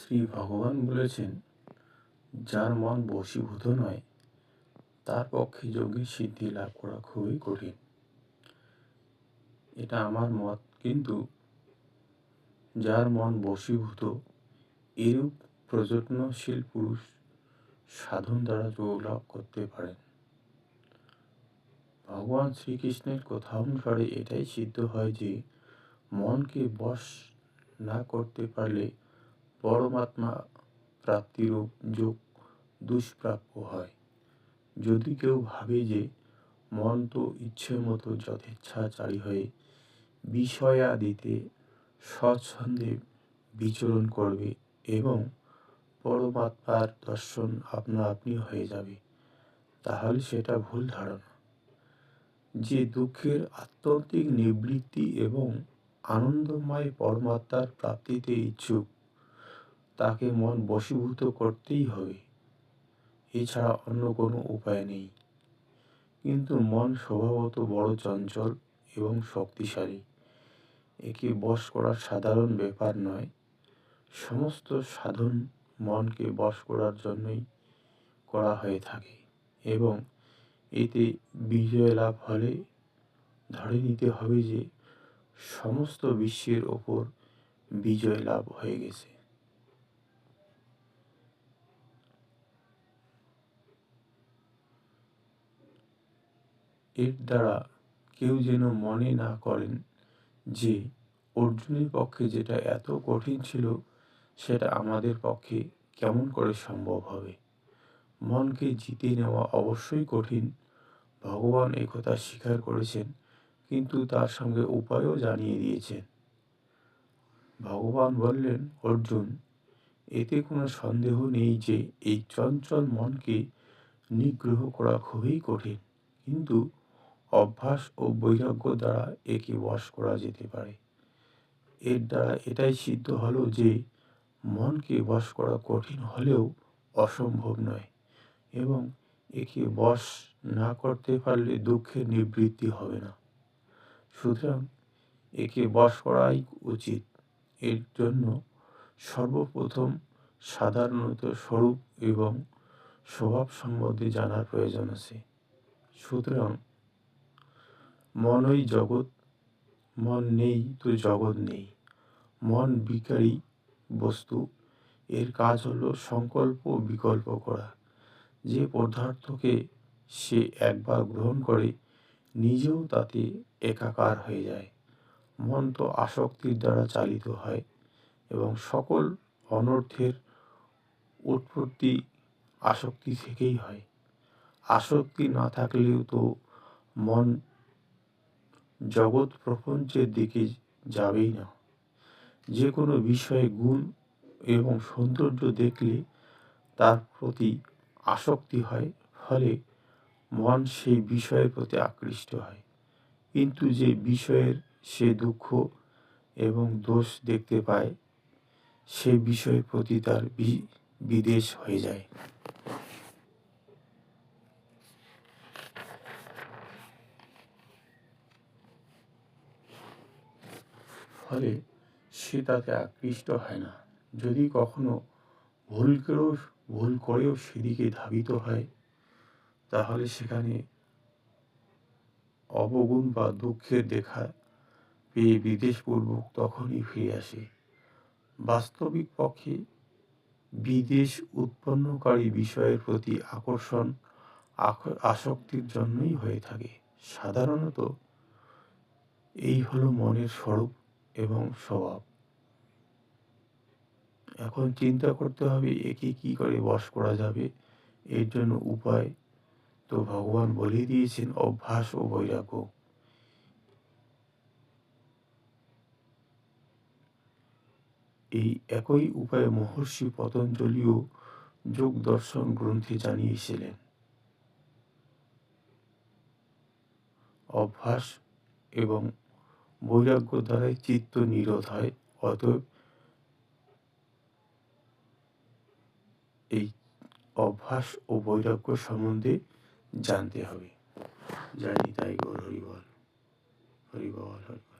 শ্রী ভগবান বলেছেন, যার মন বশীভূত নয় তার পক্ষে যোগের সিদ্ধি লাভ করা খুবই কঠিন। এটা আমার মত। কিন্তু যার মন বশীভূত, এরূপ প্রযত্নশীল পুরুষ সাধন দ্বারা যোগ লাভ করতে পারেন। ভগবান শ্রীকৃষ্ণের কথা অনুসারে এটাই সিদ্ধ হয় যে মনকে বশ না করতে পারলে পরমাত্মা প্রাপ্তিরূপ যোগ দুষ্প্রাপ্য হয়। যদি কেউ ভাবে যে মন তো ইচ্ছে মতো যথেচ্ছাচারী হয়ে বিষয়াদিতে স্বচ্ছন্দে বিচরণ করবে এবং পরমাত্মার দর্শন আপনা আপনি হয়ে যাবে, তাহলে সেটা ভুল ধারণা। যে দুঃখের আত্যন্তিক নিবৃত্তি এবং আনন্দময় পরমাত্মার প্রাপ্তিতে ইচ্ছুক, তাকে মন বশীভূত করতেই হবে, এছাড়া অন্য কোনো উপায় নেই। কিন্তু মন স্বভাবত বড় চঞ্চল এবং শক্তিশালী। একে বশ করা সাধারণ ব্যাপার নয়। সমস্ত সাধন মনকে বশ করার জন্যই করা হয়ে থাকে এবং এতে বিজয় লাভ হলে ধরে নিতে হবে যে সমস্ত বিশ্বের ওপর বিজয় লাভ হয়ে গেছে। এর দ্বারা কেউ যেন মনে না করেন যে অর্জুনের পক্ষে যেটা এত কঠিন ছিল সেটা আমাদের পক্ষে কেমন করে সম্ভব হবে। মনকে জিতে নেওয়া অবশ্যই কঠিন, ভগবান একথা স্বীকার করেছেন, কিন্তু তার সঙ্গে উপায়ও জানিয়ে দিয়েছেন। ভগবান বললেন, অর্জুন, এতে কোনো সন্দেহ নেই যে এই চঞ্চল মনকে নিগ্রহ করা খুবই কঠিন, কিন্তু অভ্যাস ও বৈরাগ্য দ্বারা একে বশ করা যেতে পারে। এর দ্বারা এটাই সিদ্ধ হলো যে মনকে বশ করা কঠিন হলেও অসম্ভব নয় এবং একে বশ না করতে পারলে দুঃখের নিবৃত্তি হবে না। সুতরাং একে বশ করাই উচিত। এর জন্য সর্বপ্রথম সাধারণত স্বরূপ এবং স্বভাব সম্বন্ধে জানার প্রয়োজন আছে। সুতরাং মনই জগৎ, মন নেই তো জগৎ নেই। মন বিকারী বস্তু, এর কাজ হলো সংকল্প বিকল্প করা। যে পদার্থকে সে একবার গ্রহণ করে নিজেও তাতে একাকার হয়ে যায়। মন তো আসক্তির দ্বারা চালিত হয় এবং সকল অনর্থের উৎপত্তি আসক্তি থেকেই হয়। আসক্তি না থাকলেও তো মন জগৎ প্রপঞ্চের দিকে যাবেই না। যে কোনো বিষয়ে গুণ এবং সৌন্দর্য দেখলে তার প্রতি আসক্তি হয়, ফলে মন সেই বিষয়ের প্রতি আকৃষ্ট হয়। কিন্তু যে বিষয়ের সে দুঃখ এবং দোষ দেখতে পায়, সে বিষয়ের প্রতি তার বিদ্বেষ হয়ে যায়। ফলে সে তাতে আকৃষ্ট হয় না। যদি কখনো ভুল করেও সেদিকে ধাবিত হয়, তাহলে সেখানে অবগুণ বা দুঃখের দেখা পেয়ে বিদ্বেষপূর্বক তখনই ফিরে আসে। বাস্তবিক পক্ষে বিদ্বেষ উৎপন্নকারী বিষয়ের প্রতি আকর্ষণ আসক্তির জন্যই হয়ে থাকে। সাধারণত এই হলো মনের স্বরূপ এবং স্বভাব। এখন চিন্তা করতে হবে একে কি করে বশ করা যাবে। এর জন্য উপায় তো ভগবান বলে দিয়েছেন, অভ্যাস ও বৈরাগ্য। এই একই উপায়ে মহর্ষি পতঞ্জলিও যোগ দর্শন গ্রন্থে জানিয়েছিলেন। অভ্যাস এবং বৈরাগ্য দ্বারাই চিত্ত নিরোধ হয়। অতএব এই অভ্যাস ও বৈরাগ্য সম্বন্ধে জানতে হবে। জয় নিতাই গৌর হরি বল, হরি বল, হরি বল।